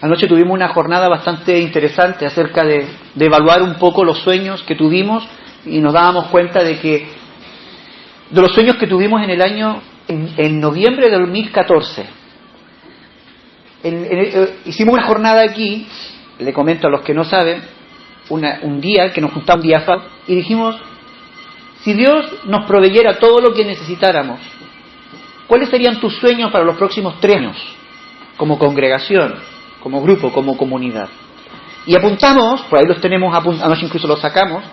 Anoche tuvimos una jornada bastante interesante acerca de evaluar un poco los sueños que tuvimos y nos dábamos cuenta de los sueños que tuvimos en el año, en noviembre de 2014. Hicimos una jornada aquí, le comento a los que no saben, un día que nos juntamos un día y dijimos, si Dios nos proveyera todo lo que necesitáramos, ¿cuáles serían tus sueños para los próximos 3 años? Como congregación, como grupo, como comunidad. Y apuntamos, por ahí los tenemos, anoche incluso los sacamos,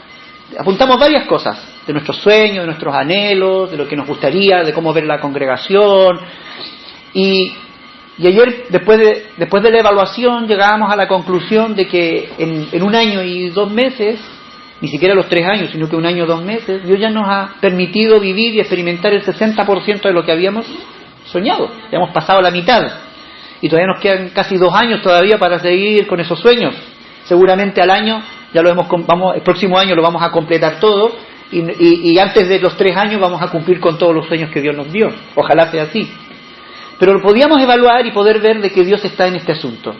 apuntamos varias cosas, de nuestros sueños, de nuestros anhelos, de lo que nos gustaría, de cómo ver la congregación. Y ayer, después de la evaluación, llegábamos a la conclusión de que en 1 año y 2 meses, ni siquiera los 3 años, sino que 1 año y 2 meses, Dios ya nos ha permitido vivir y experimentar el 60% de lo que habíamos soñado. Ya hemos pasado la mitad. Y todavía nos quedan casi 2 años todavía para seguir con esos sueños. Seguramente al año, el próximo año lo vamos a completar todo, y antes de los 3 años vamos a cumplir con todos los sueños que Dios nos dio. Ojalá sea así. Pero lo podíamos evaluar y poder ver de que Dios está en este asunto.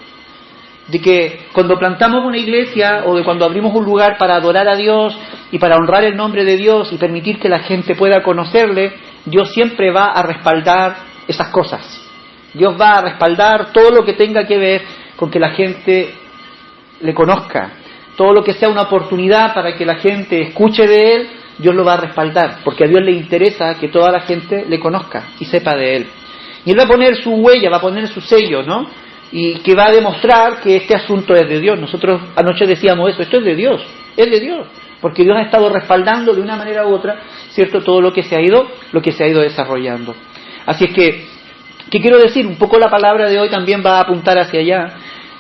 De que cuando plantamos una iglesia o de cuando abrimos un lugar para adorar a Dios y para honrar el nombre de Dios y permitir que la gente pueda conocerle, Dios siempre va a respaldar esas cosas. Dios va a respaldar todo lo que tenga que ver con que la gente le conozca. Todo lo que sea una oportunidad para que la gente escuche de Él, Dios lo va a respaldar. Porque a Dios le interesa que toda la gente le conozca y sepa de Él. Y Él va a poner su huella, va a poner su sello, ¿no? Y que va a demostrar que este asunto es de Dios. Nosotros anoche decíamos eso, esto es de Dios, porque Dios ha estado respaldando de una manera u otra, ¿cierto?, todo lo que se ha ido desarrollando. Así es que, ¿qué quiero decir? Un poco la palabra de hoy también va a apuntar hacia allá,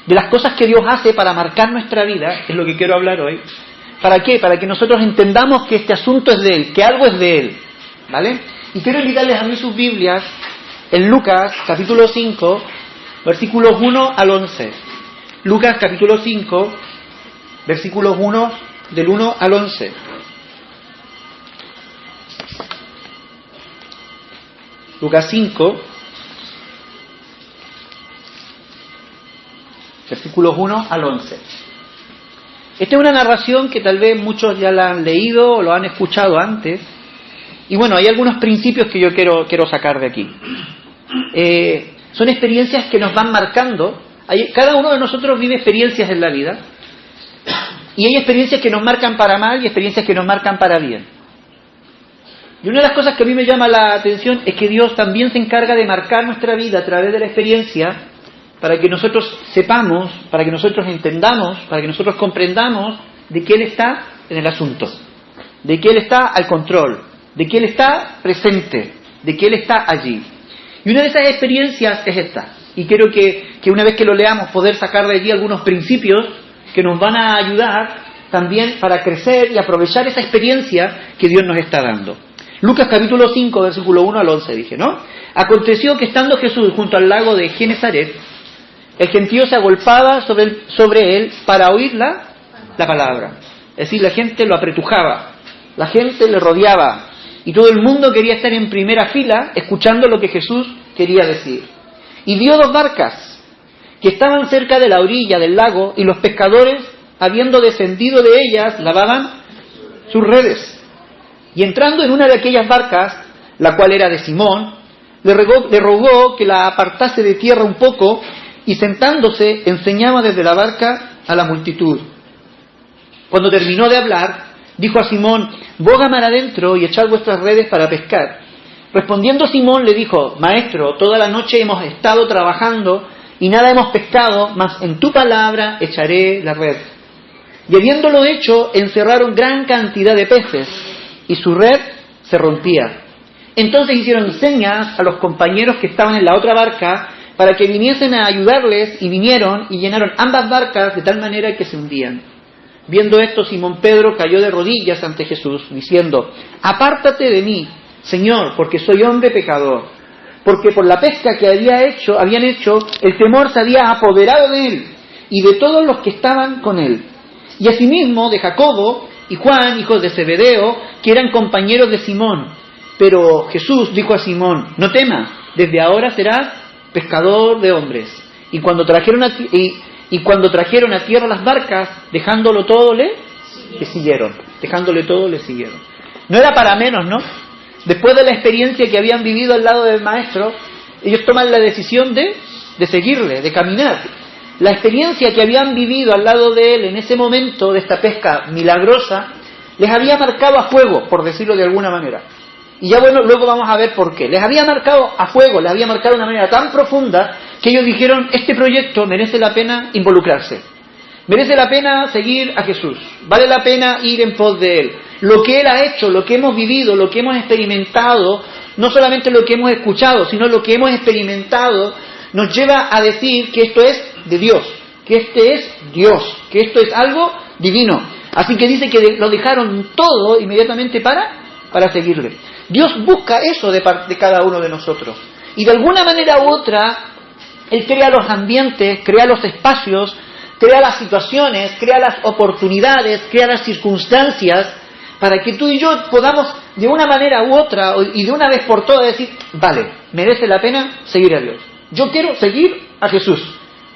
de las cosas que Dios hace para marcar nuestra vida, es lo que quiero hablar hoy. ¿Para qué? Para que nosotros entendamos que este asunto es de Él, que algo es de Él, ¿vale? Y quiero invitarles a mí sus Biblias en Lucas, capítulo 5, versículos 1 al 11. Lucas capítulo 5, versículos 1, del 1 al 11. Lucas 5, versículos 1 al 11. Esta es una narración que tal vez muchos ya la han leído o lo han escuchado antes. Y bueno, hay algunos principios que yo quiero sacar de aquí. Son experiencias que nos van marcando. Cada uno de nosotros vive experiencias en la vida. Y hay experiencias que nos marcan para mal y experiencias que nos marcan para bien. Y una de las cosas que a mí me llama la atención es que Dios también se encarga de marcar nuestra vida a través de la experiencia para que nosotros sepamos, para que nosotros entendamos, para que nosotros comprendamos de que Él está en el asunto, de que Él está al control, de que Él está presente, de que Él está allí. Y una de esas experiencias es esta. Y quiero que una vez que lo leamos poder sacar de allí algunos principios que nos van a ayudar también para crecer y aprovechar esa experiencia que Dios nos está dando. Lucas capítulo 5, versículo 1 al 11 dije, ¿no? Aconteció que estando Jesús junto al lago de Genesaret, el gentío se agolpaba sobre él para oír la palabra. Es decir, la gente lo apretujaba, la gente le rodeaba y todo el mundo quería estar en primera fila escuchando lo que Jesús quería decir. Y vio 2 barcas que estaban cerca de la orilla del lago y los pescadores, habiendo descendido de ellas, lavaban sus redes. Y entrando en una de aquellas barcas, la cual era de Simón, le rogó que la apartase de tierra un poco, y sentándose enseñaba desde la barca a la multitud. Cuando terminó de hablar, dijo a Simón: boga mar adentro y echad vuestras redes para pescar. Respondiendo Simón le dijo: Maestro, toda la noche hemos estado trabajando y nada hemos pescado, mas en tu palabra echaré la red. Y habiéndolo hecho, encerraron gran cantidad de peces, y su red se rompía. Entonces hicieron señas a los compañeros que estaban en la otra barca para que viniesen a ayudarles, y vinieron y llenaron ambas barcas de tal manera que se hundían. Viendo esto, Simón Pedro cayó de rodillas ante Jesús, diciendo: apártate de mí, Señor, porque soy hombre pecador. Porque por la pesca que habían hecho, el temor se había apoderado de él y de todos los que estaban con él. Y asimismo de Jacobo y Juan, hijos de Zebedeo, que eran compañeros de Simón. Pero Jesús dijo a Simón: no temas, desde ahora serás pescador de hombres. Y cuando trajeron a tierra las barcas, dejándolo todo, le siguieron. Dejándole todo, le siguieron. No era para menos, ¿no? Después de la experiencia que habían vivido al lado del maestro, ellos toman la decisión de seguirle, de caminar. La experiencia que habían vivido al lado de él en ese momento de esta pesca milagrosa, les había marcado a fuego, por decirlo de alguna manera. Y ya bueno, luego vamos a ver por qué. Les había marcado a fuego, les había marcado de una manera tan profunda que ellos dijeron, este proyecto merece la pena involucrarse. Merece la pena seguir a Jesús. Vale la pena ir en pos de Él. Lo que Él ha hecho, lo que hemos vivido, lo que hemos experimentado, no solamente lo que hemos escuchado, sino lo que hemos experimentado, nos lleva a decir que esto es de Dios, que este es Dios, que esto es algo divino. Así que dice que lo dejaron todo inmediatamente para seguirle. Dios busca eso de cada uno de nosotros. Y de alguna manera u otra, Él crea los ambientes, crea los espacios, crea las situaciones, crea las oportunidades, crea las circunstancias, para que tú y yo podamos de una manera u otra, y de una vez por todas decir, vale, merece la pena seguir a Dios. Yo quiero seguir a Jesús.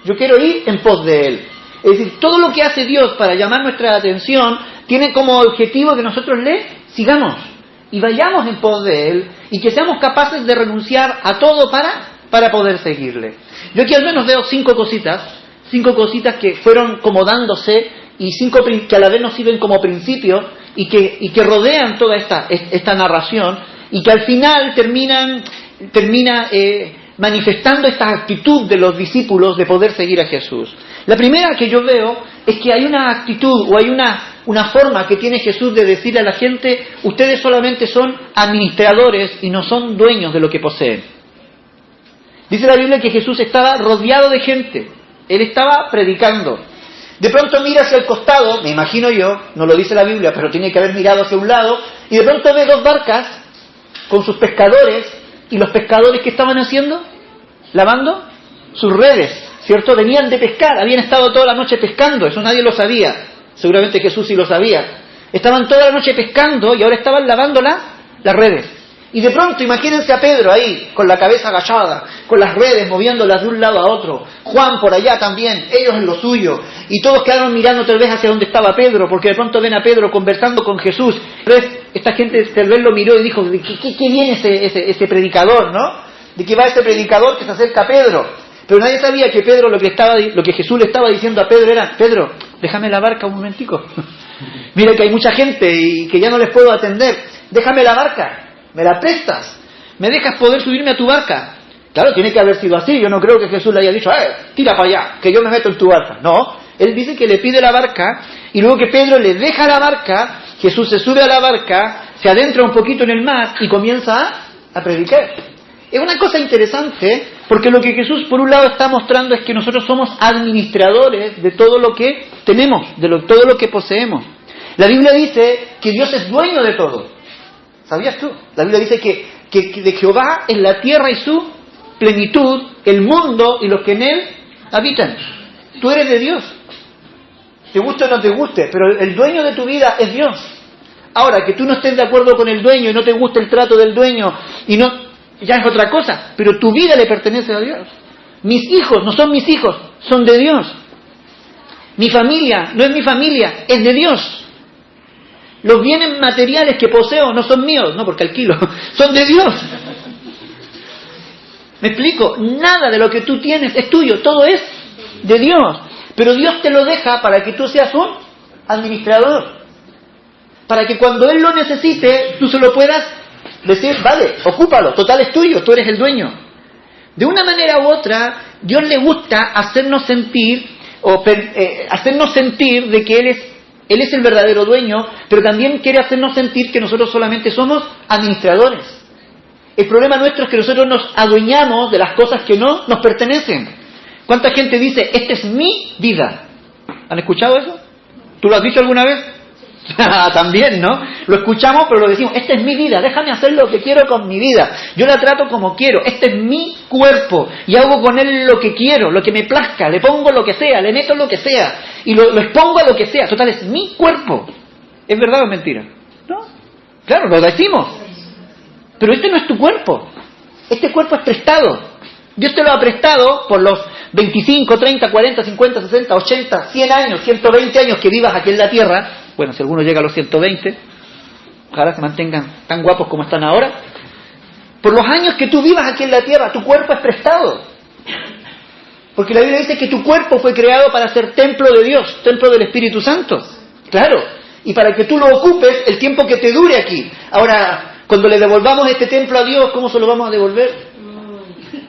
Yo quiero ir en pos de Él. Es decir, todo lo que hace Dios para llamar nuestra atención tiene como objetivo que nosotros le sigamos y vayamos en pos de Él y que seamos capaces de renunciar a todo para poder seguirle. Yo aquí al menos veo 5 cositas que fueron como dándose y 5 que a la vez nos sirven como principio y que rodean toda esta narración y que al final termina manifestando esta actitud de los discípulos de poder seguir a Jesús. La primera que yo veo es que hay una actitud o hay una forma que tiene Jesús de decirle a la gente, ustedes solamente son administradores y no son dueños de lo que poseen. Dice la Biblia que Jesús estaba rodeado de gente, Él estaba predicando. De pronto mira hacia el costado, me imagino yo, no lo dice la Biblia, pero tiene que haber mirado hacia un lado, y de pronto ve 2 barcas con sus pescadores. ¿Y los pescadores qué estaban haciendo? Lavando sus redes, ¿cierto? Venían de pescar, habían estado toda la noche pescando, eso nadie lo sabía. Seguramente Jesús sí lo sabía. Estaban toda la noche pescando y ahora estaban lavando las redes. Y de pronto imagínense a Pedro ahí, con la cabeza agachada, con las redes, moviéndolas de un lado a otro. Juan por allá también, ellos en lo suyo. Y todos quedaron mirando tal vez hacia donde estaba Pedro, porque de pronto ven a Pedro conversando con Jesús. Entonces, esta gente tal vez lo miró y dijo, ¿de qué viene ese predicador, no? ¿De qué va ese predicador que se acerca a Pedro? Pero nadie sabía que Pedro lo que Jesús le estaba diciendo a Pedro era, Pedro, déjame la barca un momentico. Mira que hay mucha gente y que ya no les puedo atender. Déjame la barca. ¿Me la prestas? ¿Me dejas poder subirme a tu barca? Claro, tiene que haber sido así. Yo no creo que Jesús le haya dicho, tira para allá, que yo me meto en tu barca. No, Él dice que le pide la barca y luego que Pedro le deja la barca, Jesús se sube a la barca, se adentra un poquito en el mar y comienza a predicar. Es una cosa interesante porque lo que Jesús por un lado está mostrando es que nosotros somos administradores de todo lo que tenemos, todo lo que poseemos. La Biblia dice que Dios es dueño de todo. ¿Sabías tú? La Biblia dice que de Jehová es la tierra y su plenitud, el mundo y los que en él habitan. Tú eres de Dios. Te guste o no te guste, pero el dueño de tu vida es Dios. Ahora, que tú no estés de acuerdo con el dueño y no te guste el trato del dueño, y no, ya es otra cosa, pero tu vida le pertenece a Dios. Mis hijos no son mis hijos, son de Dios. Mi familia no es mi familia, es de Dios. Los bienes materiales que poseo no son míos, no porque alquilo, son de Dios. ¿Me explico? Nada de lo que tú tienes es tuyo, todo es de Dios. Pero Dios te lo deja para que tú seas un administrador. Para que cuando Él lo necesite, tú se lo puedas decir, vale, ocúpalo, total es tuyo, tú eres el dueño. De una manera u otra, Dios le gusta hacernos sentir de que Él es el verdadero dueño, pero también quiere hacernos sentir que nosotros solamente somos administradores. El problema nuestro es que nosotros nos adueñamos de las cosas que no nos pertenecen. ¿Cuánta gente dice, esta es mi vida? ¿Han escuchado eso? ¿Tú lo has dicho alguna vez? También, ¿no? Lo escuchamos, pero lo decimos, esta es mi vida, déjame hacer lo que quiero con mi vida. Yo la trato como quiero, este es mi cuerpo y hago con él lo que quiero, lo que me plazca, le pongo lo que sea, le meto lo que sea y lo expongo a lo que sea. Total, es mi cuerpo. ¿Es verdad o es mentira? ¿No? Claro, lo decimos. Pero este no es tu cuerpo. Este cuerpo es prestado. Dios te lo ha prestado por los 25, 30, 40, 50, 60, 80, 100 años, 120 años que vivas aquí en la tierra, bueno, si alguno llega a los 120, ojalá se mantengan tan guapos como están ahora, por los años que tú vivas aquí en la tierra, tu cuerpo es prestado. Porque la Biblia dice que tu cuerpo fue creado para ser templo de Dios, templo del Espíritu Santo. Claro, y para que tú lo ocupes el tiempo que te dure aquí. Ahora, cuando le devolvamos este templo a Dios, ¿cómo se lo vamos a devolver?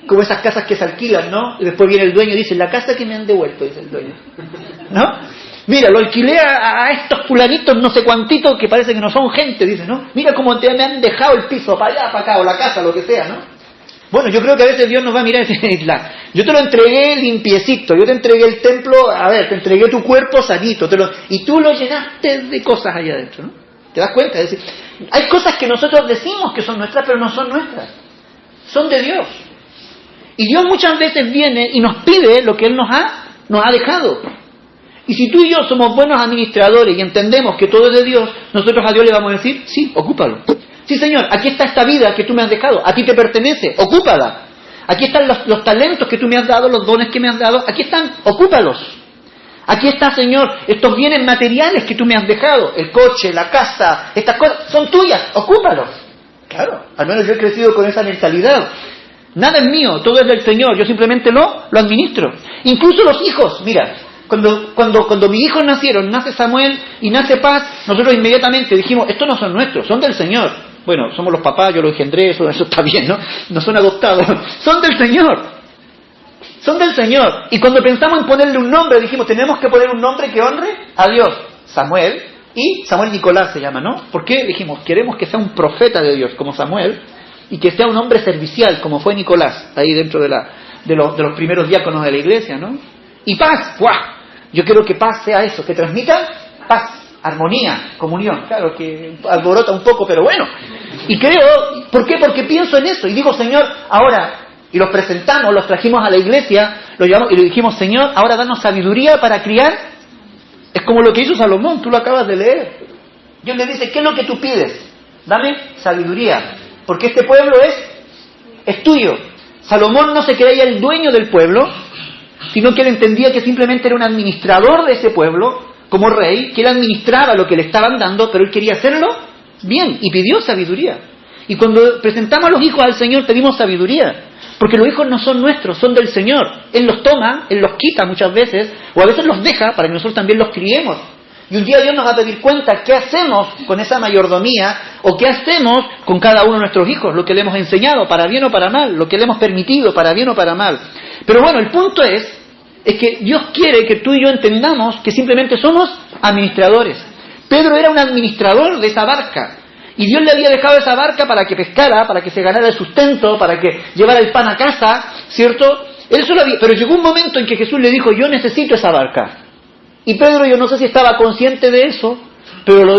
Como esas casas que se alquilan, ¿no? Y después viene el dueño y dice, la casa que me han devuelto, dice el dueño. ¿No? Mira, lo alquilé a estos fulanitos no sé cuantitos que parece que no son gente, dice, ¿no? Mira cómo me han dejado el piso para allá, para acá, o la casa, lo que sea, ¿no? Bueno, yo creo que a veces Dios nos va a mirar y decir, yo te lo entregué limpiecito, yo te entregué el templo, a ver, te entregué tu cuerpo sanito, y tú lo llenaste de cosas allá adentro, ¿no? ¿Te das cuenta? Es decir, hay cosas que nosotros decimos que son nuestras, pero no son nuestras, son de Dios. Y Dios muchas veces viene y nos pide lo que Él nos ha dejado. Y si tú y yo somos buenos administradores y entendemos que todo es de Dios, nosotros a Dios le vamos a decir, sí, ocúpalo. Sí, Señor, aquí está esta vida que tú me has dejado, a ti te pertenece, ocúpala. Aquí están los talentos que tú me has dado, los dones que me has dado, aquí están, ocúpalos. Aquí está, Señor, estos bienes materiales que tú me has dejado, el coche, la casa, estas cosas, son tuyas, ocúpalos. Claro, al menos yo he crecido con esa mentalidad. Nada es mío, todo es del Señor, yo simplemente lo administro. Incluso los hijos, mira, cuando mis hijos nacieron, nace Samuel y nace Paz, nosotros inmediatamente dijimos, estos no son nuestros, son del Señor. Bueno, somos los papás, yo los engendré, eso está bien, ¿no? No son adoptados, son del Señor. Son del Señor. Y cuando pensamos en ponerle un nombre, dijimos, tenemos que poner un nombre que honre a Dios. Samuel, y Samuel Nicolás se llama, ¿no? ¿Por qué? Dijimos, queremos que sea un profeta de Dios, como Samuel, y que sea un hombre servicial, como fue Nicolás, ahí dentro de los primeros diáconos de la iglesia, ¿no? Y Paz, ¡guau! Yo quiero que Paz sea eso, que transmita paz, armonía, comunión. Claro que alborota un poco, pero bueno. Y creo, ¿por qué? Porque pienso en eso. Y digo, Señor, ahora, y los presentamos, los trajimos a la iglesia, los llevamos y le dijimos, Señor, ahora danos sabiduría para criar. Es como lo que hizo Salomón, tú lo acabas de leer. Dios le dice, ¿qué es lo que tú pides? Dame sabiduría, porque este pueblo es tuyo. Salomón no se creía el dueño del pueblo, sino que él entendía que simplemente era un administrador de ese pueblo, como rey, que él administraba lo que le estaban dando, pero él quería hacerlo bien, y pidió sabiduría. Y cuando presentamos a los hijos al Señor, pedimos sabiduría, porque los hijos no son nuestros, son del Señor. Él los toma, Él los quita muchas veces, o a veces los deja para que nosotros también los criemos. Y un día Dios nos va a pedir cuenta qué hacemos con esa mayordomía, o qué hacemos con cada uno de nuestros hijos, lo que le hemos enseñado, para bien o para mal, lo que le hemos permitido, para bien o para mal. Pero bueno, el punto es que Dios quiere que tú y yo entendamos que simplemente somos administradores. Pedro era un administrador de esa barca, y Dios le había dejado esa barca para que pescara, para que se ganara el sustento, para que llevara el pan a casa, ¿cierto? Él solo había, pero llegó un momento en que Jesús le dijo, yo necesito esa barca. Y Pedro, yo no sé si estaba consciente de eso, pero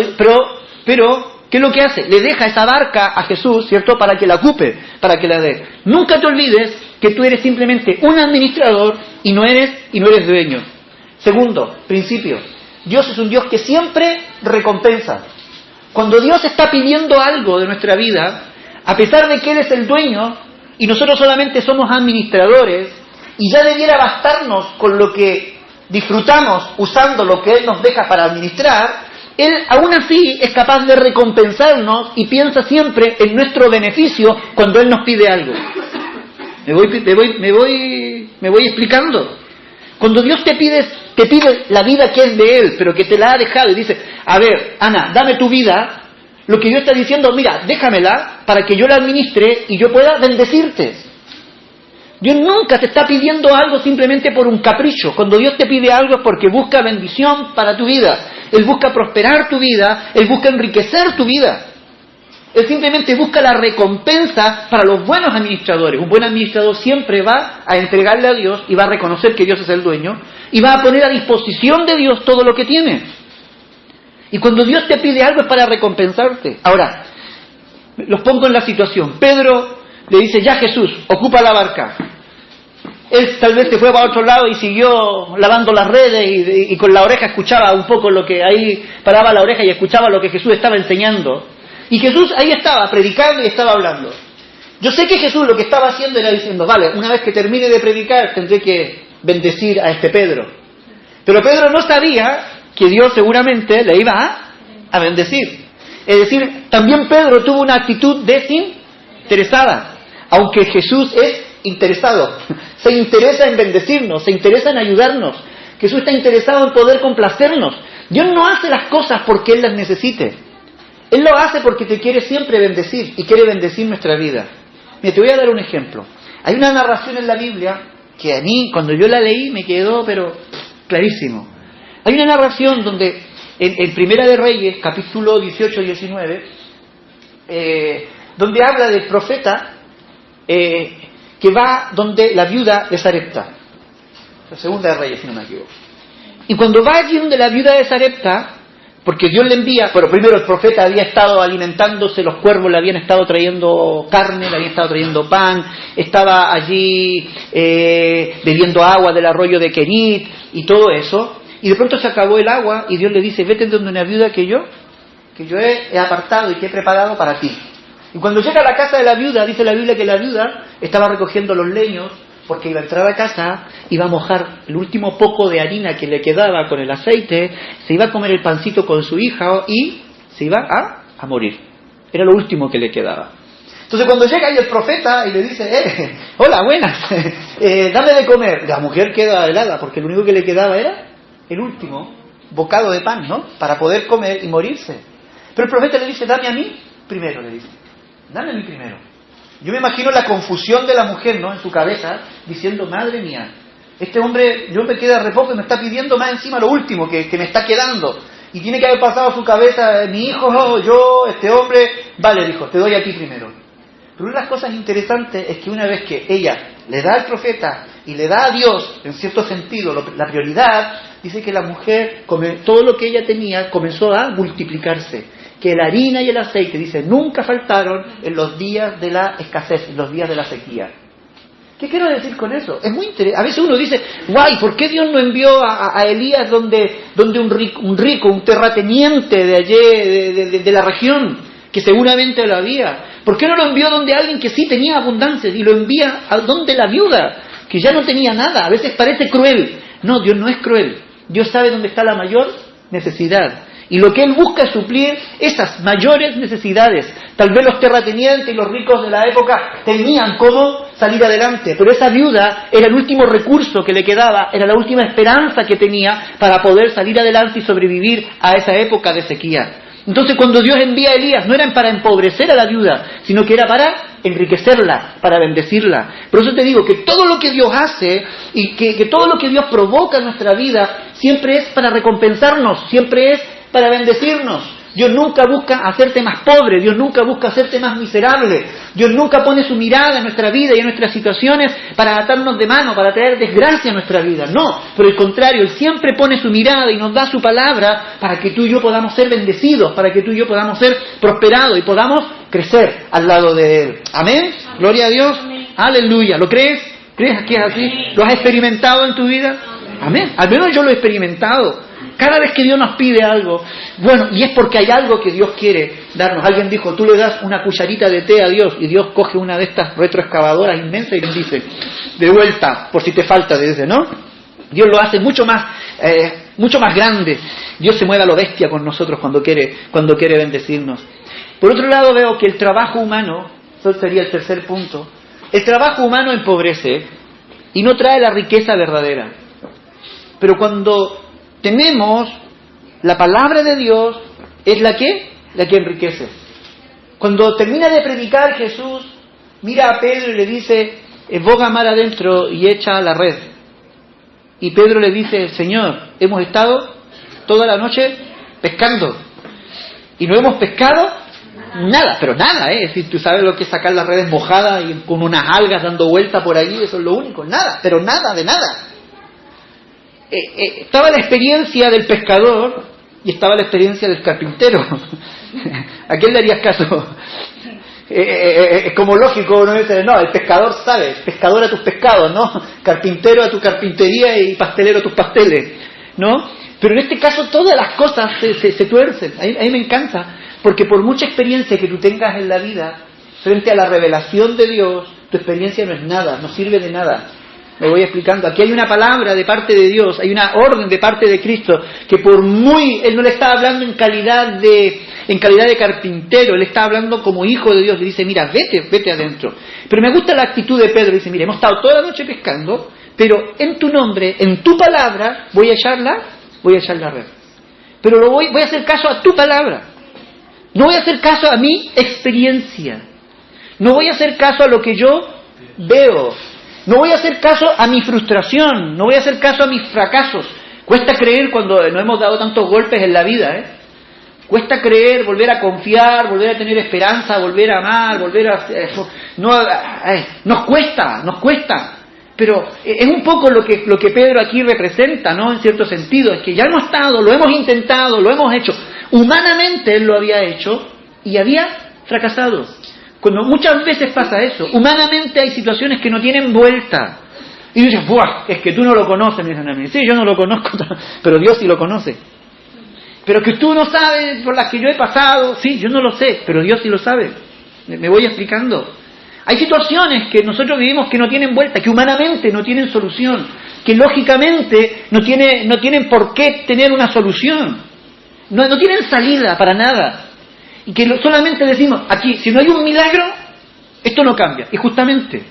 ¿qué es lo que hace? Le deja esa barca a Jesús, ¿cierto? Para que la ocupe, para que la dé. Nunca te olvides que tú eres simplemente un administrador y no eres dueño. Segundo, principio. Dios es un Dios que siempre recompensa. Cuando Dios está pidiendo algo de nuestra vida, a pesar de que Él es el dueño y nosotros solamente somos administradores, y ya debiera bastarnos con lo que disfrutamos usando lo que Él nos deja para administrar, Él aún así es capaz de recompensarnos y piensa siempre en nuestro beneficio cuando Él nos pide algo. Me voy explicando. Cuando Dios te pide la vida que es de Él, pero que te la ha dejado y dice, a ver, Ana, dame tu vida, lo que Dios está diciendo, mira, déjamela para que yo la administre y yo pueda bendecirte. Dios nunca te está pidiendo algo simplemente por un capricho. Cuando Dios te pide algo es porque busca bendición para tu vida. Él busca prosperar tu vida, Él busca enriquecer tu vida. Él simplemente busca la recompensa para los buenos administradores. Un buen administrador siempre va a entregarle a Dios y va a reconocer que Dios es el dueño y va a poner a disposición de Dios todo lo que tiene. Y cuando Dios te pide algo es para recompensarte. Ahora, los pongo en la situación. Pedro le dice, ya Jesús, ocupa la barca. Él tal vez se fue para otro lado y siguió lavando las redes y con la oreja escuchaba un poco lo que ahí, paraba la oreja y escuchaba lo que Jesús estaba enseñando. Y Jesús ahí estaba predicando y estaba hablando. Yo sé que Jesús lo que estaba haciendo era diciendo, vale, una vez que termine de predicar tendré que bendecir a este Pedro. Pero Pedro no sabía que Dios seguramente le iba a bendecir. Es decir, también Pedro tuvo una actitud desinteresada, aunque Jesús es interesado, se interesa en bendecirnos, se interesa en ayudarnos. Jesús está interesado en poder complacernos. Dios no hace las cosas porque Él las necesite. Él lo hace porque te quiere siempre bendecir y quiere bendecir nuestra vida. Mira, te voy a dar un ejemplo. Hay una narración en la Biblia que a mí, cuando yo la leí, me quedó, pero clarísimo. Hay una narración donde, en Primera de Reyes, capítulo 18-19, donde habla del profeta que va donde la viuda de Sarepta. La Segunda de Reyes, si no me equivoco. Y cuando va allí donde la viuda de Sarepta, porque Dios le envía, pero primero el profeta había estado alimentándose, los cuervos le habían estado trayendo carne, le habían estado trayendo pan, estaba allí bebiendo agua del arroyo de Kerit y todo eso, y de pronto se acabó el agua y Dios le dice, vete donde una viuda que yo he apartado y que he preparado para ti. Y cuando llega a la casa de la viuda, dice la Biblia que la viuda estaba recogiendo los leños, porque iba a entrar a casa, iba a mojar el último poco de harina que le quedaba con el aceite, se iba a comer el pancito con su hija y se iba a morir. Era lo último que le quedaba. Entonces cuando llega ahí el profeta y le dice, hola, buenas, dame de comer. La mujer queda helada porque lo único que le quedaba era el último bocado de pan, ¿no? Para poder comer y morirse. Pero el profeta le dice, dame a mí primero, le dice. Dame a mí primero. Yo me imagino la confusión de la mujer, ¿no? En su cabeza, diciendo, madre mía, este hombre, yo me queda re poco y me está pidiendo más encima lo último que me está quedando. Y tiene que haber pasado a su cabeza, mi hijo, yo, este hombre, vale, dijo, te doy a ti primero. Pero una de las cosas interesantes es que una vez que ella le da al profeta y le da a Dios, en cierto sentido, la prioridad, dice que la mujer, todo lo que ella tenía, comenzó a multiplicarse. Que la harina y el aceite, dice, nunca faltaron en los días de la escasez, en los días de la sequía. ¿Qué quiero decir con eso? Es muy interesante. A veces uno dice, guay, ¿por qué Dios no envió a Elías donde un rico, un terrateniente de allí, de la región, que seguramente lo había? ¿Por qué no lo envió donde alguien que sí tenía abundancia y lo envía a donde la viuda, que ya no tenía nada? A veces parece cruel. No, Dios no es cruel. Dios sabe dónde está la mayor necesidad. Y lo que Él busca es suplir esas mayores necesidades. Tal vez los terratenientes y los ricos de la época tenían cómo salir adelante, pero esa viuda era el último recurso que le quedaba, era la última esperanza que tenía para poder salir adelante y sobrevivir a esa época de sequía. Entonces cuando Dios envía a Elías no era para empobrecer a la viuda, sino que era para enriquecerla, para bendecirla. Por eso te digo que todo lo que Dios hace y que todo lo que Dios provoca en nuestra vida siempre es para recompensarnos, siempre es para bendecirnos. Dios nunca busca hacerte más pobre, Dios nunca busca hacerte más miserable, Dios nunca pone su mirada en nuestra vida y en nuestras situaciones para atarnos de mano, para traer desgracia a nuestra vida. No, por el contrario, Él siempre pone su mirada y nos da su palabra para que tú y yo podamos ser bendecidos, para que tú y yo podamos ser prosperados y podamos crecer al lado de Él. ¿Amén? Gloria a Dios. Amén. Aleluya. ¿Lo crees? ¿Crees que es así? ¿Lo has experimentado en tu vida? Amén. Al menos yo lo he experimentado. Cada vez que Dios nos pide algo, bueno, y es porque hay algo que Dios quiere darnos. Alguien dijo, tú le das una cucharita de té a Dios y Dios coge una de estas retroexcavadoras inmensas y le dice, de vuelta, por si te falta, dice, ¿no? Dios lo hace mucho más grande. Dios se mueve a lo bestia con nosotros cuando quiere bendecirnos. Por otro lado veo que el trabajo humano, eso sería el tercer punto, el trabajo humano empobrece y no trae la riqueza verdadera. Pero cuando tenemos la palabra de Dios, es la que enriquece. Cuando termina de predicar Jesús, mira a Pedro y le dice, boga mar adentro y echa la red. Y Pedro le dice, Señor, hemos estado toda la noche pescando y no hemos pescado nada, pero nada, es decir, tú sabes lo que es sacar las redes mojadas y con unas algas dando vuelta por allí, eso es lo único, nada, pero nada de nada. Estaba la experiencia del pescador y estaba la experiencia del carpintero. ¿A quién le harías caso? Es como lógico, ¿no? No, el pescador sabe, pescador a tus pescados, ¿no? Carpintero a tu carpintería y pastelero a tus pasteles, ¿no? Pero en este caso todas las cosas se tuercen. A mí me encanta, porque por mucha experiencia que tú tengas en la vida, frente a la revelación de Dios, tu experiencia no es nada, no sirve de nada. Me voy explicando. Aquí hay una palabra de parte de Dios, hay una orden de parte de Cristo, que por muy... Él no le está hablando en calidad de carpintero, Él está hablando como hijo de Dios. Le dice, mira, vete adentro. Pero me gusta la actitud de Pedro. Dice, mira, hemos estado toda la noche pescando, pero en tu nombre, en tu palabra, voy a echar la red. Pero voy a hacer caso a tu palabra. No voy a hacer caso a mi experiencia. No voy a hacer caso a lo que yo veo. No voy a hacer caso a mi frustración. No voy a hacer caso a mis fracasos. Cuesta creer cuando nos hemos dado tantos golpes en la vida, Cuesta creer, volver a confiar, volver a tener esperanza, volver a amar, nos cuesta. Pero es un poco lo que Pedro aquí representa, ¿no? En cierto sentido, es que ya hemos estado, lo hemos intentado, lo hemos hecho. Humanamente él lo había hecho y había fracasado. Cuando muchas veces pasa eso, humanamente hay situaciones que no tienen vuelta. Y dices, ¡buah! Es que tú no lo conoces, me dicen a mí. Sí, yo no lo conozco, pero Dios sí lo conoce. Pero que tú no sabes por las que yo he pasado, sí, yo no lo sé, pero Dios sí lo sabe. Me voy explicando. Hay situaciones que nosotros vivimos que no tienen vuelta, que humanamente no tienen solución, que lógicamente no tienen por qué tener una solución. No tienen salida para nada. Y que solamente decimos, aquí, si no hay un milagro, esto no cambia. Y justamente,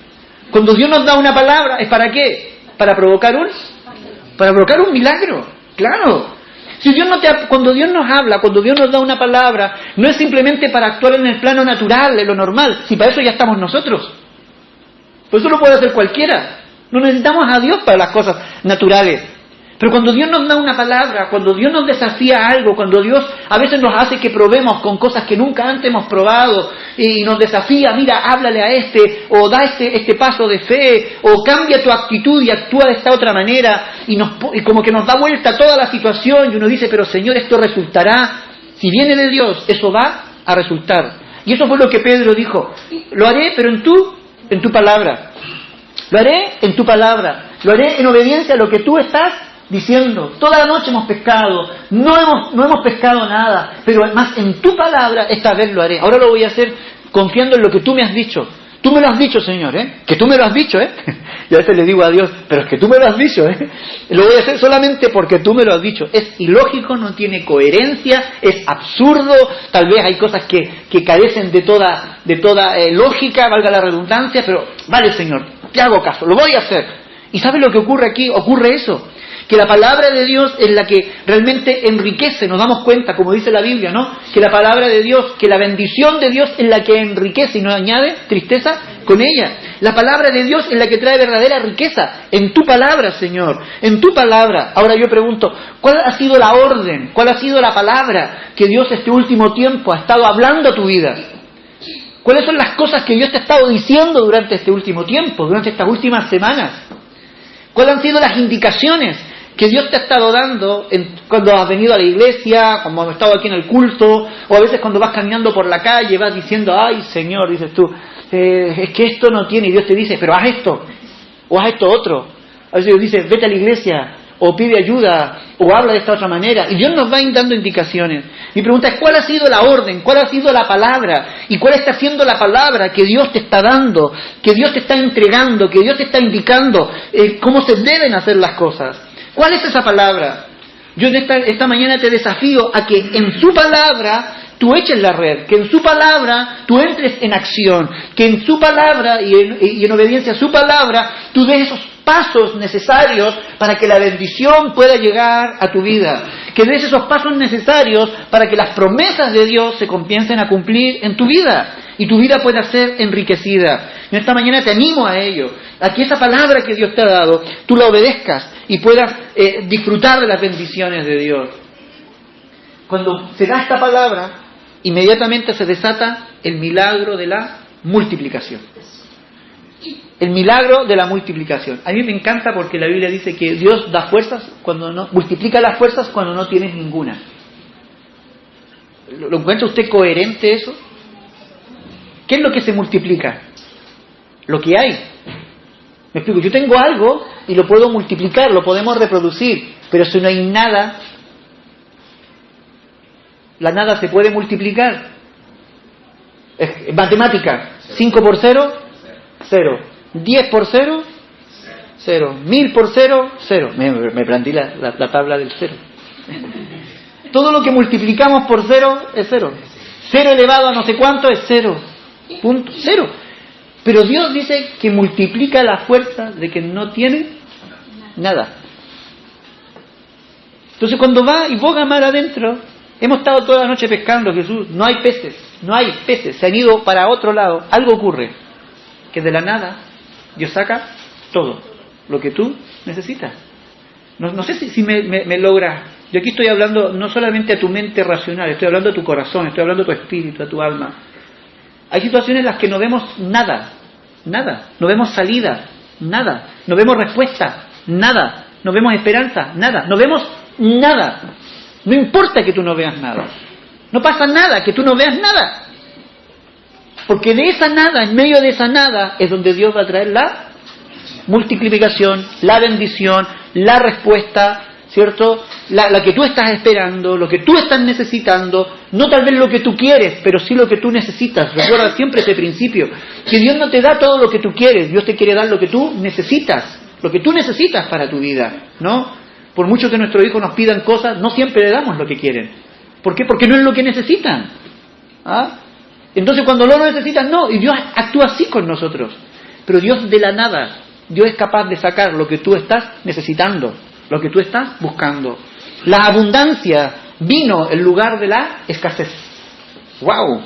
cuando Dios nos da una palabra, ¿es para qué? Para provocar un milagro. Claro. Si cuando Dios nos habla, cuando Dios nos da una palabra, no es simplemente para actuar en el plano natural, en lo normal, si para eso ya estamos nosotros. Pues eso lo puede hacer cualquiera. No necesitamos a Dios para las cosas naturales. Pero cuando Dios nos da una palabra, cuando Dios nos desafía algo, cuando Dios a veces nos hace que probemos con cosas que nunca antes hemos probado y nos desafía, mira, háblale a o da este paso de fe, o cambia tu actitud y actúa de esta otra manera, y como que nos da vuelta toda la situación y uno dice, pero Señor, esto resultará, si viene de Dios, eso va a resultar. Y eso fue lo que Pedro dijo, lo haré, pero en tu palabra. Lo haré en tu palabra, lo haré en obediencia a lo que tú estás diciendo. Toda la noche hemos pescado, no hemos pescado nada, pero además en tu palabra esta vez lo haré. Ahora lo voy a hacer confiando en lo que tú me has dicho. Tú me lo has dicho, Señor, que tú me lo has dicho, Y a veces le digo a Dios, pero es que tú me lo has dicho, Lo voy a hacer solamente porque tú me lo has dicho. Es ilógico, no tiene coherencia, es absurdo, tal vez hay cosas que carecen de toda lógica, valga la redundancia, pero vale, Señor, te hago caso, lo voy a hacer. ¿Y sabes lo que ocurre aquí? Ocurre eso. Que la palabra de Dios es la que realmente enriquece, nos damos cuenta, como dice la Biblia, ¿no? Que la palabra de Dios, que la bendición de Dios es la que enriquece y no añade tristeza con ella. La palabra de Dios es la que trae verdadera riqueza. En tu palabra, Señor, en tu palabra. Ahora yo pregunto, ¿cuál ha sido la orden? ¿Cuál ha sido la palabra que Dios este último tiempo ha estado hablando a tu vida? ¿Cuáles son las cosas que Dios te ha estado diciendo durante este último tiempo, durante estas últimas semanas? ¿Cuáles han sido las indicaciones que Dios te ha estado dando cuando has venido a la iglesia, cuando has estado aquí en el culto, o a veces cuando vas caminando por la calle, vas diciendo, ay Señor, dices tú, es que esto no tiene, y Dios te dice, pero haz esto, o haz esto otro. A veces Dios dice, vete a la iglesia, o pide ayuda, o habla de esta otra manera, y Dios nos va dando indicaciones. Mi pregunta es, ¿cuál ha sido la orden? ¿Cuál ha sido la palabra? ¿Y cuál está siendo la palabra que Dios te está dando, que Dios te está entregando, que Dios te está indicando cómo se deben hacer las cosas? ¿Cuál es esa palabra? Yo esta mañana te desafío a que en su palabra tú eches la red, que en su palabra tú entres en acción, que en su palabra y en obediencia a su palabra tú des esos pasos necesarios para que la bendición pueda llegar a tu vida, que des esos pasos necesarios para que las promesas de Dios se comiencen a cumplir en tu vida y tu vida pueda ser enriquecida. Yo esta mañana te animo a ello, a que esa palabra que Dios te ha dado, tú la obedezcas y puedas disfrutar de las bendiciones de Dios. Cuando se da esta palabra, inmediatamente se desata el milagro de la multiplicación. El milagro de la multiplicación. A mí me encanta porque la Biblia dice que Dios da fuerzas cuando no, multiplica las fuerzas cuando no tienes ninguna. ¿Lo encuentra usted coherente eso? ¿Qué es lo que se multiplica? Lo que hay. Me explico, yo tengo algo y lo puedo multiplicar, lo podemos reproducir, pero si no hay nada, la nada se puede multiplicar. Matemática, 5 por 0, 0. 10 por 0, 0. 1000 por 0, 0. Me planteé la tabla del 0. Todo lo que multiplicamos por 0 es 0. 0 elevado a no sé cuánto es 0. Punto. 0. Pero Dios dice que multiplica la fuerza de que no tiene nada. Entonces cuando va y boga mar adentro, hemos estado toda la noche pescando, Jesús, no hay peces, se han ido para otro lado. Algo ocurre, que de la nada Dios saca todo lo que tú necesitas. No sé si me logras. Yo aquí estoy hablando no solamente a tu mente racional, estoy hablando a tu corazón, estoy hablando a tu espíritu, a tu alma. Hay situaciones en las que no vemos nada, no vemos salida, nada, no vemos respuesta, nada, no vemos esperanza, nada, no vemos nada. No importa que tú no veas nada, no pasa nada que tú no veas nada, porque de esa nada, en medio de esa nada, es donde Dios va a traer la multiplicación, la bendición, la respuesta, ¿cierto? La que tú estás esperando, lo que tú estás necesitando, no tal vez lo que tú quieres, pero sí lo que tú necesitas. Recuerda siempre ese principio, que Dios no te da todo lo que tú quieres, Dios te quiere dar lo que tú necesitas para tu vida, ¿no? Por mucho que nuestros hijos nos pidan cosas, no siempre le damos lo que quieren. ¿Por qué? Porque no es lo que necesitan. ¿Ah? Entonces cuando lo necesitan, no, y Dios actúa así con nosotros. Pero Dios de la nada, Dios es capaz de sacar lo que tú estás necesitando, lo que tú estás buscando. La abundancia vino en lugar de la escasez. ¡Wow!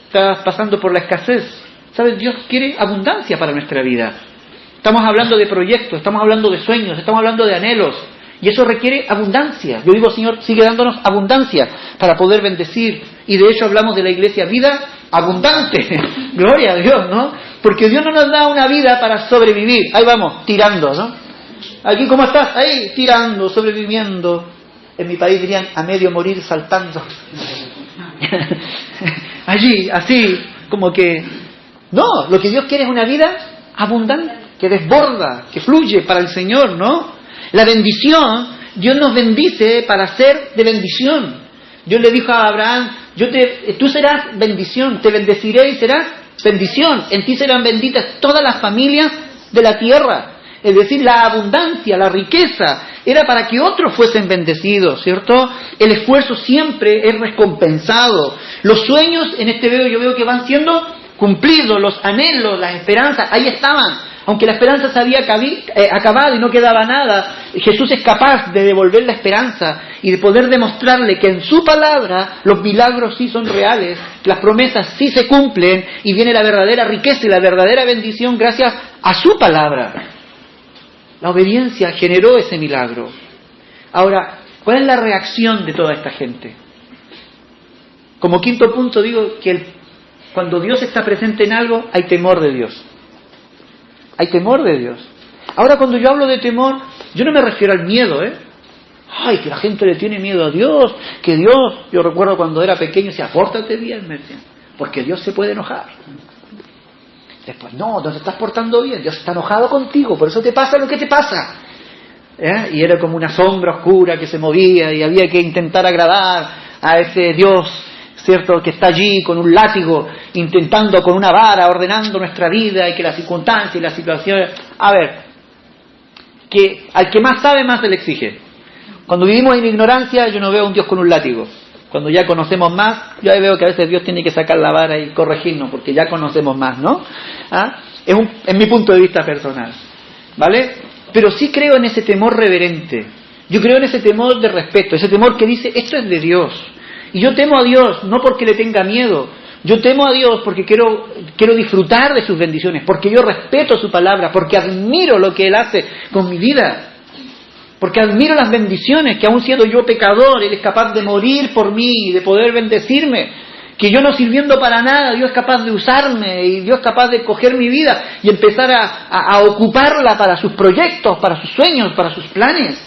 Estás pasando por la escasez. ¿Sabes? Dios quiere abundancia para nuestra vida. Estamos hablando de proyectos, estamos hablando de sueños, estamos hablando de anhelos. Y eso requiere abundancia. Yo digo, Señor, sigue dándonos abundancia para poder bendecir. Y de hecho hablamos de la iglesia vida abundante. Gloria a Dios, ¿no? Porque Dios no nos da una vida para sobrevivir. Ahí vamos, tirando, ¿no? Aquí, ¿cómo estás? Ahí, tirando, sobreviviendo. En mi país dirían, a medio morir saltando. Allí, así, como que... No, lo que Dios quiere es una vida abundante, que desborda, que fluye para el Señor, ¿no? La bendición, Dios nos bendice para ser de bendición. Dios le dijo a Abraham, tú serás bendición, te bendeciré y serás bendición. En ti serán benditas todas las familias de la tierra. Es decir, la abundancia, la riqueza, era para que otros fuesen bendecidos, ¿cierto? El esfuerzo siempre es recompensado. Los sueños en este yo veo que van siendo cumplidos, los anhelos, las esperanzas, ahí estaban. Aunque la esperanza se había acabado y no quedaba nada, Jesús es capaz de devolver la esperanza y de poder demostrarle que en su palabra los milagros sí son reales, las promesas sí se cumplen y viene la verdadera riqueza y la verdadera bendición gracias a su palabra. La obediencia generó ese milagro. Ahora, ¿cuál es la reacción de toda esta gente? Como quinto punto digo que cuando Dios está presente en algo, hay temor de Dios. Hay temor de Dios. Ahora, cuando yo hablo de temor, yo no me refiero al miedo, ¿eh? Ay, que la gente le tiene miedo a Dios, que Dios... Yo recuerdo cuando era pequeño, decía, pórtate bien, me decían, porque Dios se puede enojar. Después, no te estás portando bien, Dios está enojado contigo, por eso te pasa lo que te pasa. Y era como una sombra oscura que se movía y había que intentar agradar a ese Dios, ¿cierto?, que está allí con un látigo, intentando con una vara, ordenando nuestra vida y que las circunstancias y las situaciones... A ver, que al que más sabe, más se le exige. Cuando vivimos en ignorancia, yo no veo a un Dios con un látigo. Cuando ya conocemos más, yo ahí veo que a veces Dios tiene que sacar la vara y corregirnos, porque ya conocemos más, ¿no? Es mi punto de vista personal, ¿vale? Pero sí creo en ese temor reverente. Yo creo en ese temor de respeto, ese temor que dice, esto es de Dios. Y yo temo a Dios, no porque le tenga miedo. Yo temo a Dios porque quiero disfrutar de sus bendiciones, porque yo respeto su palabra, porque admiro lo que Él hace con mi vida. Porque admiro las bendiciones, que aún siendo yo pecador, Él es capaz de morir por mí y de poder bendecirme. Que yo no sirviendo para nada, Dios es capaz de usarme y Dios es capaz de coger mi vida y empezar a ocuparla para sus proyectos, para sus sueños, para sus planes.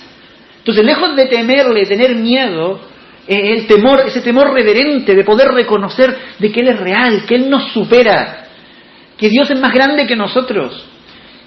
Entonces, lejos de temerle, tener miedo, el temor, ese temor reverente de poder reconocer de que Él es real, que Él nos supera, que Dios es más grande que nosotros,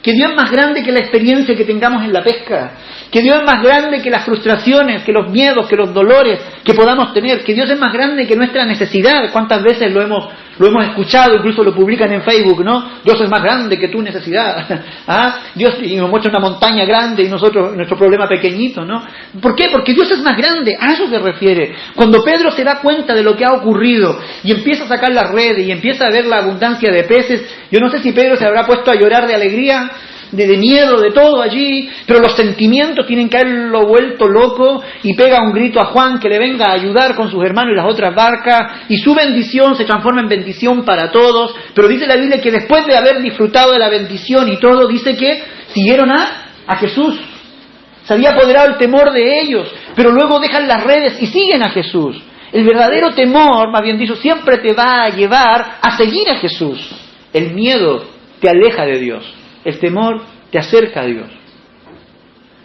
que Dios es más grande que la experiencia que tengamos en la pesca, que Dios es más grande que las frustraciones, que los miedos, que los dolores que podamos tener, que Dios es más grande que nuestra necesidad. ¿Cuántas veces lo hemos Lo hemos escuchado, incluso lo publican en Facebook, ¿no? Dios es más grande que tu necesidad. ¿Ah? Dios y nos muestra una montaña grande y nosotros nuestro problema pequeñito, ¿no? ¿Por qué? Porque Dios es más grande. A eso se refiere. Cuando Pedro se da cuenta de lo que ha ocurrido y empieza a sacar las redes y empieza a ver la abundancia de peces, yo no sé si Pedro se habrá puesto a llorar de alegría, de miedo, de todo allí, pero los sentimientos tienen que haberlo vuelto loco y pega un grito a Juan que le venga a ayudar con sus hermanos y las otras barcas y su bendición se transforma en bendición para todos, pero dice la Biblia que después de haber disfrutado de la bendición y todo, dice que siguieron a Jesús. Se había apoderado el temor de ellos, pero luego dejan las redes y siguen a Jesús. El verdadero temor, más bien dicho, siempre te va a llevar a seguir a Jesús. El miedo te aleja de Dios. El temor te acerca a Dios.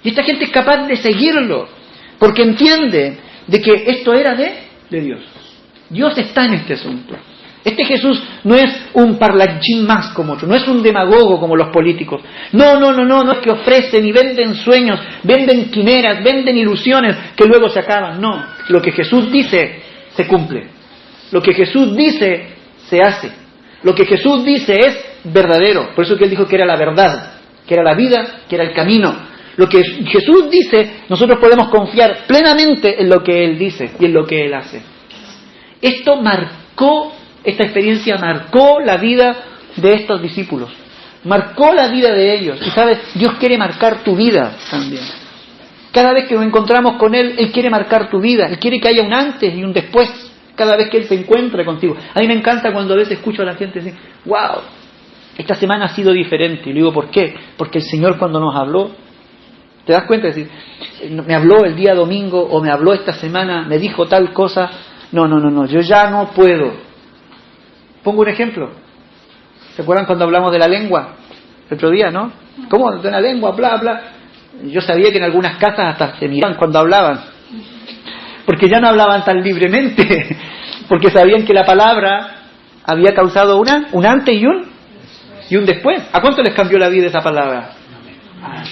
Y esta gente es capaz de seguirlo, porque entiende de que esto era de Dios. Dios está en este asunto. Este Jesús no es un parlachín más como otro, no es un demagogo como los políticos. No es que ofrecen y venden sueños, venden quimeras, venden ilusiones que luego se acaban. No, lo que Jesús dice se cumple. Lo que Jesús dice se hace. Lo que Jesús dice es verdadero. Por eso que Él dijo que era la verdad, que era la vida, que era el camino. Lo que Jesús dice, nosotros podemos confiar plenamente en lo que Él dice y en lo que Él hace. Esta experiencia marcó la vida de estos discípulos. Marcó la vida de ellos. Y sabes, Dios quiere marcar tu vida también. Cada vez que nos encontramos con Él, Él quiere marcar tu vida. Él quiere que haya un antes y un después. Cada vez que Él se encuentra contigo. A mí me encanta cuando a veces escucho a la gente decir, wow, esta semana ha sido diferente. Y le digo, ¿por qué? Porque el Señor cuando nos habló, ¿te das cuenta? Es decir, me habló el día domingo o me habló esta semana, me dijo tal cosa. No, yo ya no puedo. Pongo un ejemplo. ¿Se acuerdan cuando hablamos de la lengua? El otro día, ¿no? ¿Cómo? De una lengua, bla, bla. Yo sabía que en algunas casas hasta se miraban cuando hablaban. Porque ya no hablaban tan libremente. Porque sabían que la palabra había causado un antes y un después. ¿A cuánto les cambió la vida esa palabra?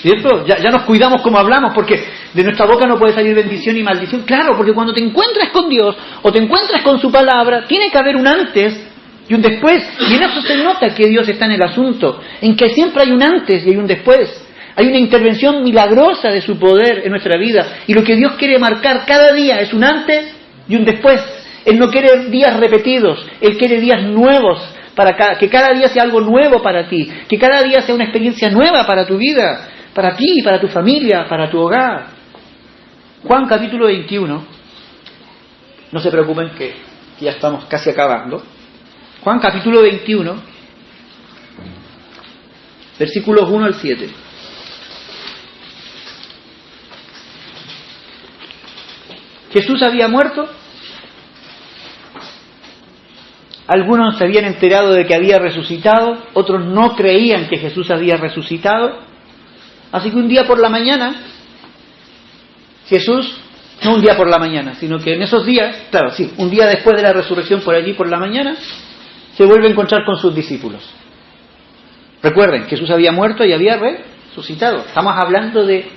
¿Cierto? Ya nos cuidamos como hablamos, porque de nuestra boca no puede salir bendición y maldición. Claro, porque cuando te encuentras con Dios o te encuentras con su palabra, tiene que haber un antes y un después. Y en eso se nota que Dios está en el asunto, en que siempre hay un antes y hay un después. Hay una intervención milagrosa de su poder en nuestra vida. Y lo que Dios quiere marcar cada día es un antes y un después. Él no quiere días repetidos, Él quiere días nuevos. Que cada día sea algo nuevo para ti, que cada día sea una experiencia nueva para tu vida, para ti, para tu familia, para tu hogar. Juan capítulo 21, no se preocupen que ya estamos casi acabando. Juan capítulo 21, versículos 1 al 7. Jesús había muerto. Algunos se habían enterado de que había resucitado, otros no creían que Jesús había resucitado. Así que un día por la mañana, Jesús, no un día por la mañana, sino que en esos días, claro, sí, un día después de la resurrección por allí por la mañana, se vuelve a encontrar con sus discípulos. Recuerden, Jesús había muerto y había resucitado. Estamos hablando de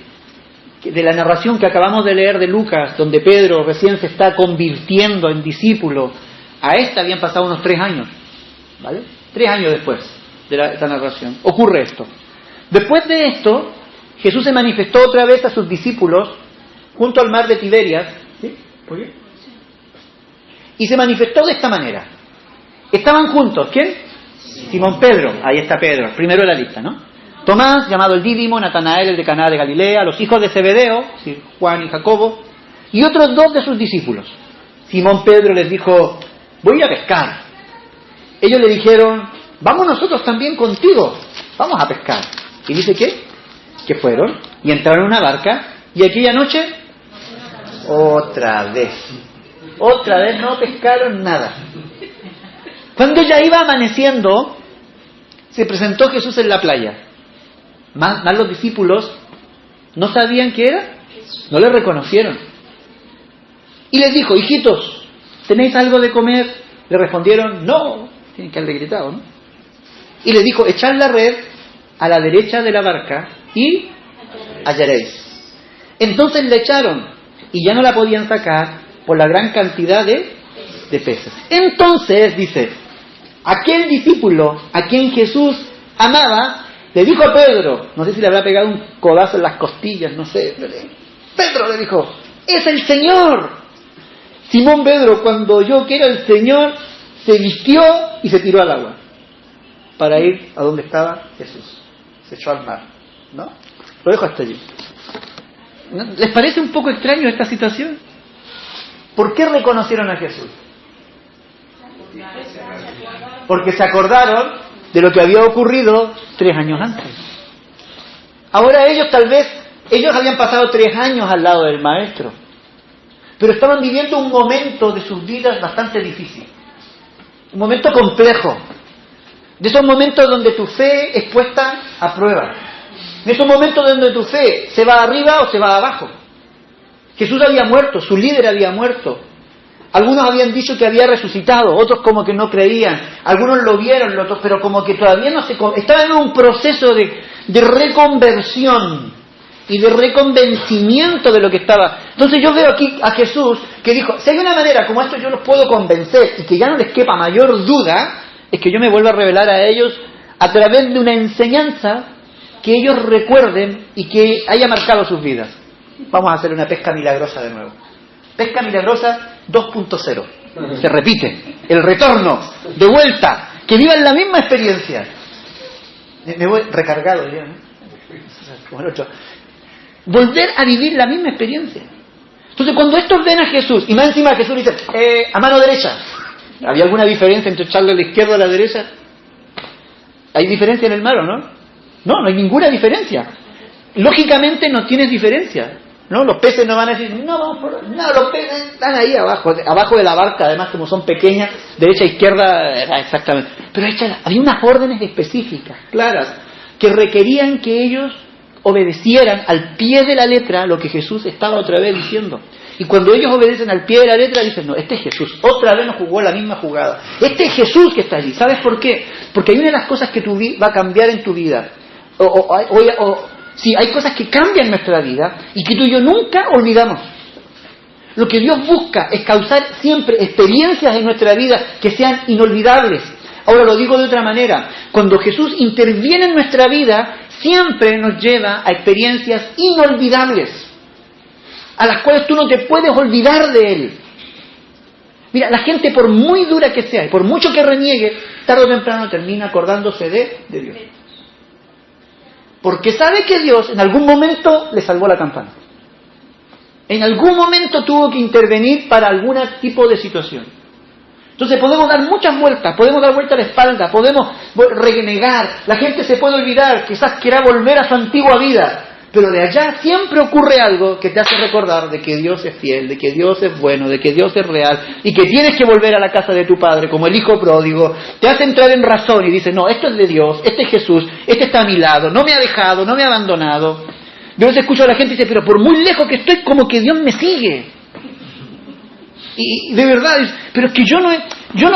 la narración que acabamos de leer de Lucas, donde Pedro recién se está convirtiendo en discípulo. A esta habían pasado unos 3 años, ¿vale? 3 años después de esta narración. Ocurre esto. Después de esto, Jesús se manifestó otra vez a sus discípulos junto al mar de Tiberias. ¿Sí? ¿Por qué? Y se manifestó de esta manera. Estaban juntos, ¿quién? Simón Pedro, ahí está Pedro, el primero de la lista, ¿no? Tomás, llamado el Dídimo, Natanael, el de Caná de Galilea, los hijos de Zebedeo, Juan y Jacobo, y otros 2 de sus discípulos. Simón Pedro les dijo, voy a ir a pescar. Ellos le dijeron, vamos nosotros también contigo, vamos a pescar. Y dice que fueron y entraron en una barca y aquella noche otra vez no pescaron nada. Cuando ya iba amaneciendo, se presentó Jesús en la playa. Más los discípulos no sabían qué era, no le reconocieron. Y les dijo, hijitos, ¿tenéis algo de comer? Le respondieron, no. Tienen que haberle gritado, ¿no? Y les dijo, echad la red a la derecha de la barca y hallaréis. Entonces le echaron y ya no la podían sacar por la gran cantidad de peces. Entonces, dice, aquel discípulo a quien Jesús amaba, le dijo a Pedro, no sé si le habrá pegado un codazo en las costillas, no sé, Pedro le dijo, ¡es el Señor! Simón Pedro, cuando oyó que era el Señor, se vistió y se tiró al agua para ir a donde estaba Jesús. Se echó al mar, ¿no? Lo dejo hasta allí. ¿Les parece un poco extraño esta situación? ¿Por qué reconocieron a Jesús? Porque se acordaron de lo que había ocurrido 3 años antes. Ahora ellos habían pasado 3 años al lado del Maestro, pero estaban viviendo un momento de sus vidas bastante difícil, un momento complejo, de esos momentos donde tu fe es puesta a prueba, de esos momentos donde tu fe se va arriba o se va abajo. Jesús había muerto, su líder había muerto. Algunos habían dicho que había resucitado, otros como que no creían, algunos lo vieron, otros, pero como que todavía no se... Estaban en un proceso de reconversión y de reconvencimiento de lo que estaba. Entonces yo veo aquí a Jesús que dijo, si hay una manera como esto yo los puedo convencer y que ya no les quepa mayor duda, es que yo me vuelva a revelar a ellos a través de una enseñanza que ellos recuerden y que haya marcado sus vidas. Vamos a hacer una pesca milagrosa de nuevo. Pesca milagrosa 2.0. Se repite. El retorno. De vuelta. Que vivan la misma experiencia. Me voy recargado ya, ¿no? Como el otro. Volver a vivir la misma experiencia. Entonces cuando estos ven a Jesús, y más encima Jesús dice, a mano derecha. ¿Había alguna diferencia entre echarle a la izquierda o a la derecha? ¿Hay diferencia en el mar o no? No hay ninguna diferencia. Lógicamente no tienes diferencia. ¿No? Los peces no van a decir, los peces están ahí abajo de la barca, además como son pequeñas, derecha e izquierda, exactamente. Pero había unas órdenes específicas, claras, que requerían que ellos obedecieran al pie de la letra lo que Jesús estaba otra vez diciendo. Y cuando ellos obedecen al pie de la letra, dicen, no, este es Jesús, otra vez nos jugó la misma jugada. Este es Jesús que está allí. ¿Sabes por qué? Porque hay una de las cosas que va a cambiar en tu vida. Sí, hay cosas que cambian nuestra vida y que tú y yo nunca olvidamos. Lo que Dios busca es causar siempre experiencias en nuestra vida que sean inolvidables. Ahora lo digo de otra manera. Cuando Jesús interviene en nuestra vida, siempre nos lleva a experiencias inolvidables, a las cuales tú no te puedes olvidar de Él. Mira, la gente, por muy dura que sea y por mucho que reniegue, tarde o temprano termina acordándose de Dios. Porque sabe que Dios en algún momento le salvó la campana. En algún momento tuvo que intervenir para algún tipo de situación. Entonces podemos dar muchas vueltas, podemos dar vuelta a la espalda, podemos renegar, la gente se puede olvidar, quizás quiera volver a su antigua vida, pero de allá siempre ocurre algo que te hace recordar de que Dios es fiel, de que Dios es bueno, de que Dios es real y que tienes que volver a la casa de tu padre como el hijo pródigo. Te hace entrar en razón y dices, no, esto es de Dios, este es Jesús, este está a mi lado, no me ha dejado, no me ha abandonado. Yo a veces escucho a la gente y dice, pero por muy lejos que estoy, como que Dios me sigue. Y de verdad, pero es que yo no,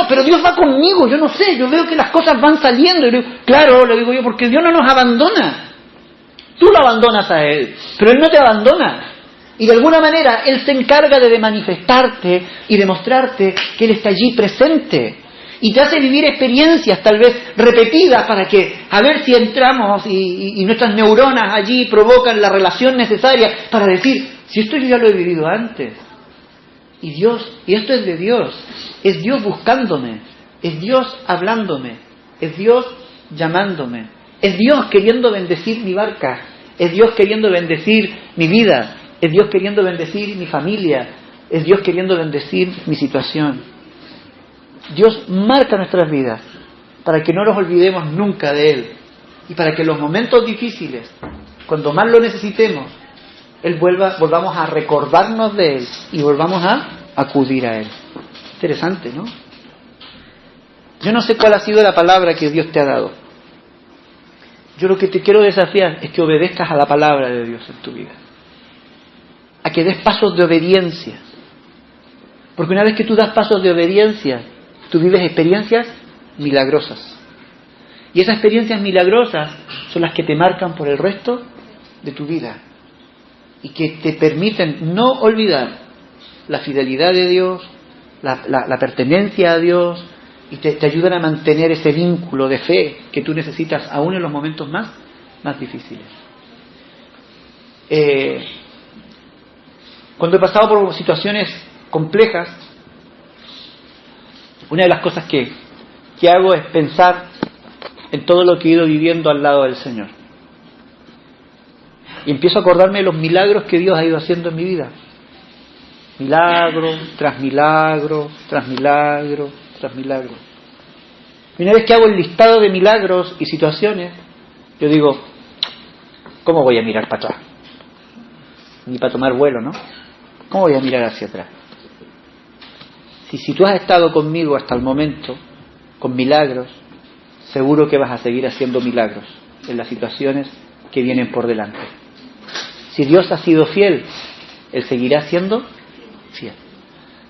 pero Dios va conmigo, yo no sé, yo veo que las cosas van saliendo. Y le digo, claro, le digo yo, porque Dios no nos abandona. Tú lo abandonas a Él, pero Él no te abandona. Y de alguna manera Él se encarga de manifestarte y de mostrarte que Él está allí presente. Y te hace vivir experiencias tal vez repetidas para que, a ver si entramos y nuestras neuronas allí provocan la relación necesaria para decir, si esto yo ya lo he vivido antes. Y esto es de Dios, es Dios buscándome, es Dios hablándome, es Dios llamándome, es Dios queriendo bendecir mi barca, es Dios queriendo bendecir mi vida, es Dios queriendo bendecir mi familia, es Dios queriendo bendecir mi situación. Dios marca nuestras vidas para que no nos olvidemos nunca de Él y para que en los momentos difíciles, cuando más lo necesitemos, volvamos a recordarnos de Él y volvamos a acudir a Él. Interesante, ¿no? Yo no sé cuál ha sido la palabra que Dios te ha dado. Yo lo que te quiero desafiar es que obedezcas a la palabra de Dios en tu vida. A que des pasos de obediencia. Porque una vez que tú das pasos de obediencia, tú vives experiencias milagrosas. Y esas experiencias milagrosas son las que te marcan por el resto de tu vida. Y que te permiten no olvidar la fidelidad de Dios, la pertenencia a Dios y te ayudan a mantener ese vínculo de fe que tú necesitas aún en los momentos más difíciles. Cuando he pasado por situaciones complejas, una de las cosas que hago es pensar en todo lo que he ido viviendo al lado del Señor. Y empiezo a acordarme de los milagros que Dios ha ido haciendo en mi vida. Milagro tras milagro, tras milagro, tras milagro. Y una vez que hago el listado de milagros y situaciones, yo digo, ¿cómo voy a mirar para atrás? Ni para tomar vuelo, ¿no? ¿Cómo voy a mirar hacia atrás? Si tú has estado conmigo hasta el momento, con milagros, seguro que vas a seguir haciendo milagros en las situaciones que vienen por delante. Si Dios ha sido fiel, Él seguirá siendo fiel.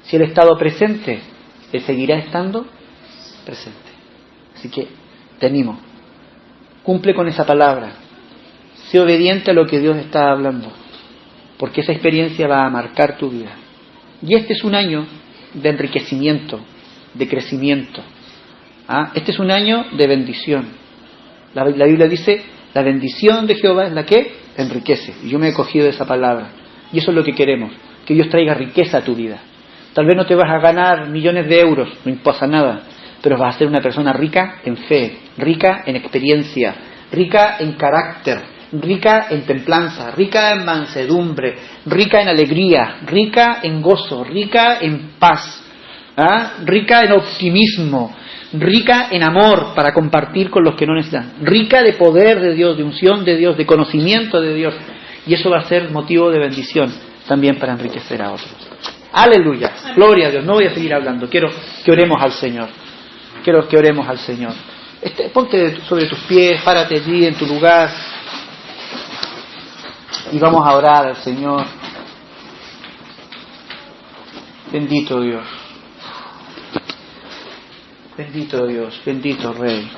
Si Él ha estado presente, Él seguirá estando presente. Así que te animo, cumple con esa palabra, sé obediente a lo que Dios está hablando, porque esa experiencia va a marcar tu vida. Y este es un año de enriquecimiento, de crecimiento. Este es un año de bendición. La Biblia dice, la bendición de Jehová es la que enriquece. Y yo me he cogido de esa palabra. Y eso es lo que queremos, que Dios traiga riqueza a tu vida. Tal vez no te vas a ganar millones de euros, no pasa nada, pero vas a ser una persona rica en fe, rica en experiencia, rica en carácter, rica en templanza, rica en mansedumbre, rica en alegría, rica en gozo, rica en paz, rica en optimismo, rica en amor para compartir con los que no necesitan, rica de poder de Dios, de unción de Dios, de conocimiento de Dios, y eso va a ser motivo de bendición también para enriquecer a otros. Aleluya, gloria a Dios. No voy a seguir hablando, quiero que oremos al Señor. Quiero que oremos al Señor. Ponte sobre tus pies, párate allí en tu lugar y vamos a orar al Señor. Bendito Dios. Bendito Dios, bendito Rey.